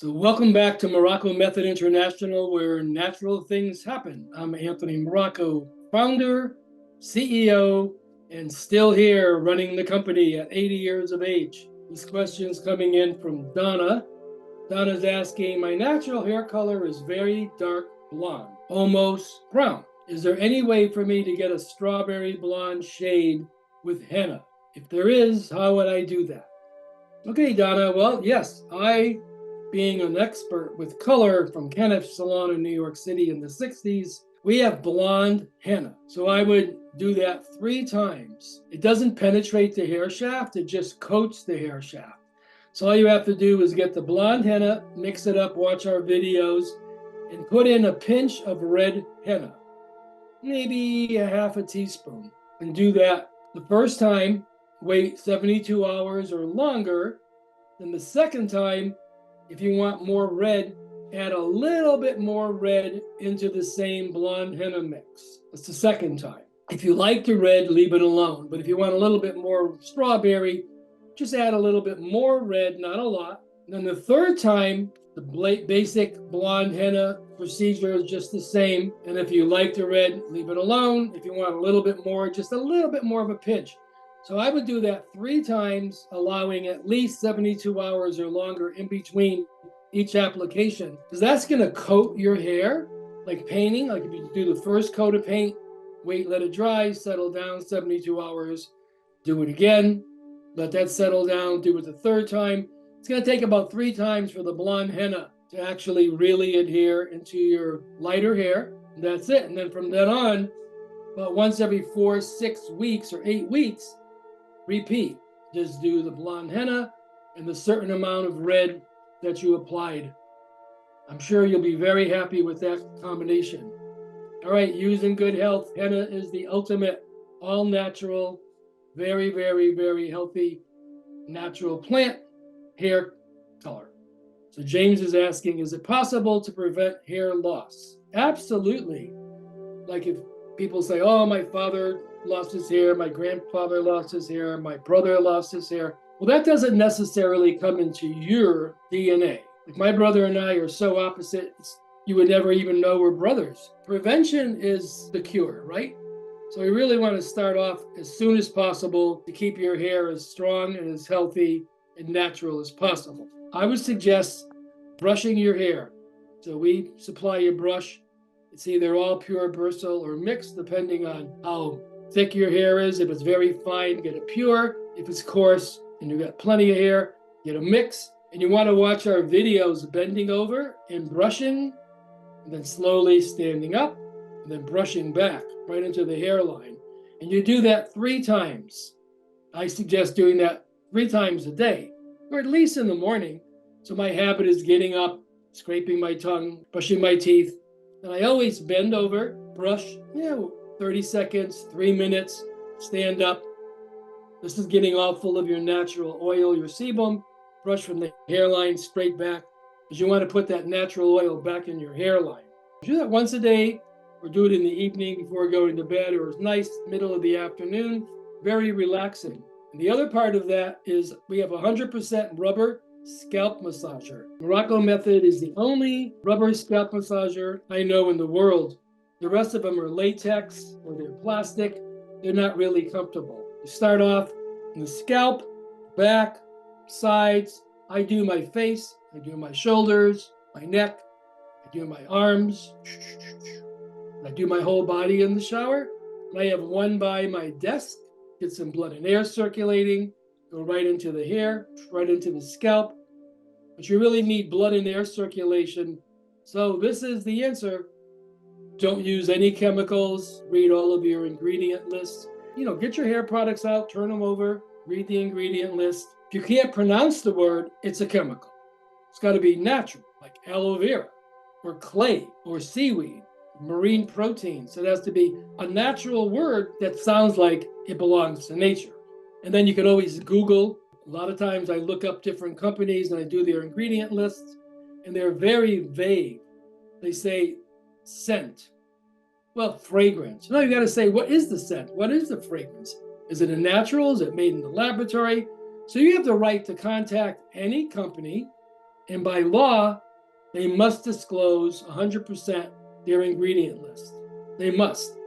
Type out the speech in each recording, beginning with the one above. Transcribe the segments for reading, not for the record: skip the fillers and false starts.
So welcome back to Morrocco Method International, where natural things happen. I'm Anthony Morrocco, founder, CEO, and still here running the company at 80 years of age. This question's coming in from Donna. Donna's asking, my natural hair color is very dark blonde, almost brown. Is there any way for me to get a strawberry blonde shade with henna? If there is, how would I do that? Okay, Donna, well, yes, being an expert with color from Kenneth's salon in New York City in the 60s, we have blonde henna. So I would do that 3 times. It doesn't penetrate the hair shaft, it just coats the hair shaft. So all you have to do is get the blonde henna, mix it up, watch our videos, and put in a pinch of red henna, maybe a half a teaspoon, and do that the first time, wait 72 hours or longer. Then the second time, if you want more red, add a little bit more red into the same blonde henna mix. That's the second time. If you like the red, leave it alone. But if you want a little bit more strawberry, just add a little bit more red, not a lot. And then the third time, the basic blonde henna procedure is just the same. And if you like the red, leave it alone. If you want a little bit more, just a little bit more of a pinch. So I would do that 3 times, allowing at least 72 hours or longer in between each application, because that's going to coat your hair like painting. Like if you do the first coat of paint, wait, let it dry, settle down 72 hours, do it again, let that settle down, do it the third time. It's going to take about 3 times for the blonde henna to actually really adhere into your lighter hair. And that's it. And then from then on, about once every 4, 6 weeks or 8 weeks, repeat. Just do the blonde henna and the certain amount of red that you applied. I'm sure you'll be very happy with that combination. All right, use in good health. Henna is the ultimate all natural, very, very, very healthy natural plant hair color. So James is asking, is it possible to prevent hair loss? Absolutely. Like if people say, oh, my father lost his hair, my grandfather lost his hair, my brother lost his hair. Well, that doesn't necessarily come into your DNA. Like my brother and I are so opposite, you would never even know we're brothers. Prevention is the cure, right? So we really want to start off as soon as possible to keep your hair as strong and as healthy and natural as possible. I would suggest brushing your hair. So we supply your brush. It's either all pure bristle or mixed, depending on how thick your hair is. If it's very fine, get it pure. If it's coarse and you've got plenty of hair, get a mix. And you want to watch our videos bending over and brushing, and then slowly standing up, and then brushing back right into the hairline. And you do that 3 times. I suggest doing that 3 times a day, or at least in the morning. So my habit is getting up, scraping my tongue, brushing my teeth. And I always bend over, brush, 30 seconds, 3 minutes, stand up. This is getting all full of your natural oil, your sebum. Brush from the hairline straight back, because you want to put that natural oil back in your hairline. Do that once a day, or do it in the evening before going to bed, or it's nice middle of the afternoon. Very relaxing. And the other part of that is we have 100% rubber scalp massager. Morrocco Method is the only rubber scalp massager I know in the world. The rest of them are latex or they're plastic. They're not really comfortable. You start off in the scalp, back, sides. I do my face, I do my shoulders, my neck, I do my arms. I do my whole body in the shower. I have one by my desk, get some blood and air circulating, go right into the hair, right into the scalp. But you really need blood and air circulation. So this is the answer. Don't use any chemicals. Read all of your ingredient lists. Get your hair products out, turn them over, read the ingredient list. If you can't pronounce the word, it's a chemical. It's got to be natural, like aloe vera or clay or seaweed, marine proteins. It has to be a natural word that sounds like it belongs to nature. And then you can always Google. A lot of times I look up different companies and I do their ingredient lists, and they're very vague. They say scent. Well, fragrance. No, you got to say, what is the scent? What is the fragrance? Is it a natural? Is it made in the laboratory? So you have the right to contact any company And by law, they must disclose 100% their ingredient list. They must.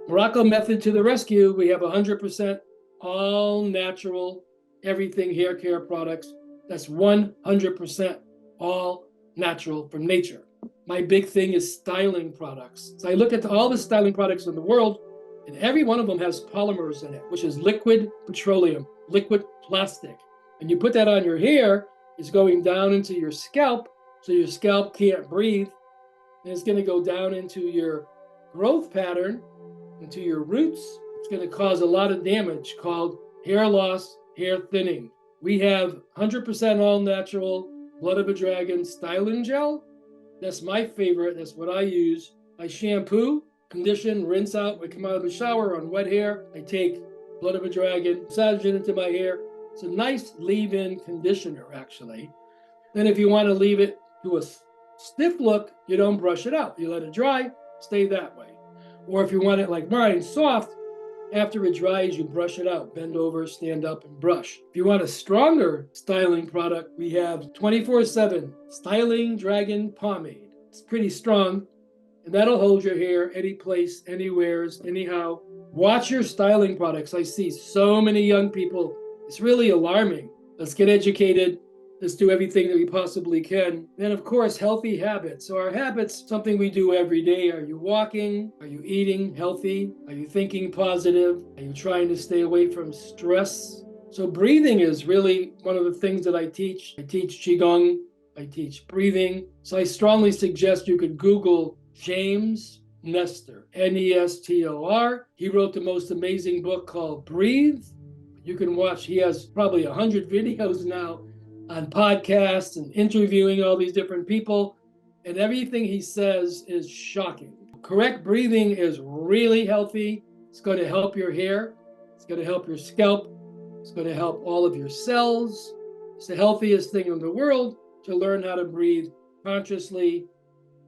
Morrocco Method to the rescue. We have 100% all natural, everything hair care products. That's 100% all natural from nature. My big thing is styling products. So I look at all the styling products in the world, and every one of them has polymers in it, which is liquid petroleum, liquid plastic. And you put that on your hair, it's going down into your scalp, so your scalp can't breathe. And it's going to go down into your growth pattern, into your roots. It's going to cause a lot of damage called hair loss, hair thinning. We have 100% all natural blood of a dragon styling gel. That's my favorite. That's what I use. I shampoo, condition, rinse out. I come out of the shower on wet hair. I take blood of a dragon, massage it into my hair. It's a nice leave-in conditioner, actually. Then if you want to leave it to a stiff look, you don't brush it out. You let it dry, stay that way. Or if you want it like mine, soft, after it dries, you brush it out, bend over, stand up, and brush. If you want a stronger styling product, we have 24/7 Styling Dragon Pomade. It's pretty strong, and that'll hold your hair any place, anywheres, anyhow. Watch your styling products. I see so many young people. It's really alarming. Let's get educated. Let's do everything that we possibly can. And of course, healthy habits. So our habits, something we do every day. Are you walking? Are you eating healthy? Are you thinking positive? Are you trying to stay away from stress? So breathing is really one of the things that I teach. I teach Qigong. I teach breathing. So I strongly suggest you could Google James Nestor, Nestor. He wrote the most amazing book called Breathe. You can watch, he has probably 100 videos now on podcasts and interviewing all these different people, and everything he says is shocking. Correct breathing is really healthy. It's going to help your hair. It's going to help your scalp. It's going to help all of your cells. It's the healthiest thing in the world to learn how to breathe consciously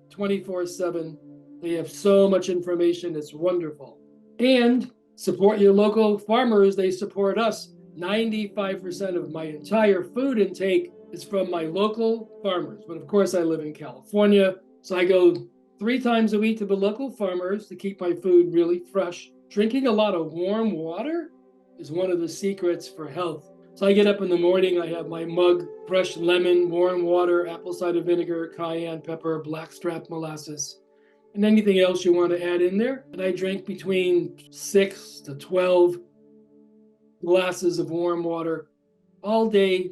24/7. They have so much information. It's wonderful. And support your local farmers. They support us. 95% of my entire food intake is from my local farmers. But of course, I live in California, so I go 3 times a week to the local farmers to keep my food really fresh. Drinking a lot of warm water is one of the secrets for health. So I get up in the morning, I have my mug, fresh lemon, warm water, apple cider vinegar, cayenne pepper, blackstrap molasses, and anything else you want to add in there. And I drink between 6 to 12 glasses of warm water all day,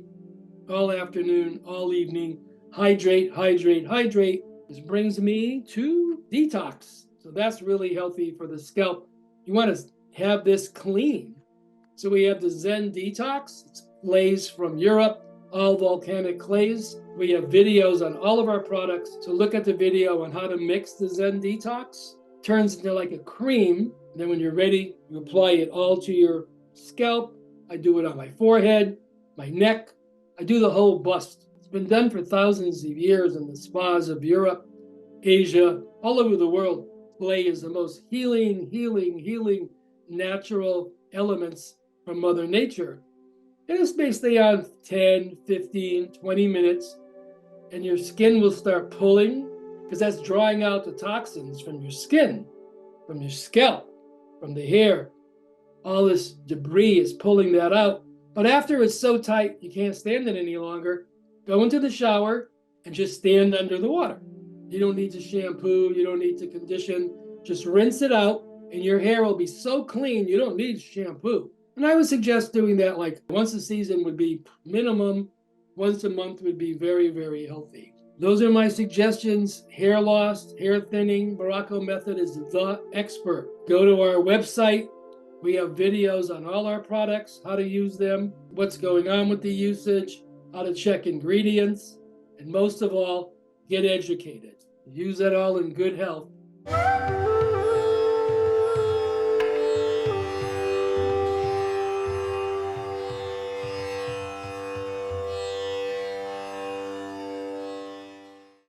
all afternoon, all evening. Hydrate, hydrate, hydrate. This brings me to detox. So that's really healthy for the scalp. You want to have this clean. So we have the Zen Detox. It's clays from Europe, all volcanic clays. We have videos on all of our products. So look at the video on how to mix the Zen Detox. Turns into like a cream. And then when you're ready, you apply it all to your scalp. I do it on my forehead, my neck. I do the whole bust. It's been done for thousands of years in the spas of Europe, Asia, all over the world. Clay is the most healing natural elements from Mother Nature. And it's basically on 10, 15, 20 minutes, and your skin will start pulling, because that's drawing out the toxins from your skin, from your scalp, from the hair. All this debris is pulling that out. But after it's so tight, you can't stand it any longer, go into the shower and just stand under the water. You don't need to shampoo, you don't need to condition, just rinse it out and your hair will be so clean, you don't need shampoo. And I would suggest doing that like once a season would be minimum, once a month would be very, very healthy. Those are my suggestions. Hair loss, hair thinning, Morrocco Method is the expert. Go to our website. We have videos on all our products, how to use them, what's going on with the usage, how to check ingredients, and most of all, get educated. Use that all in good health.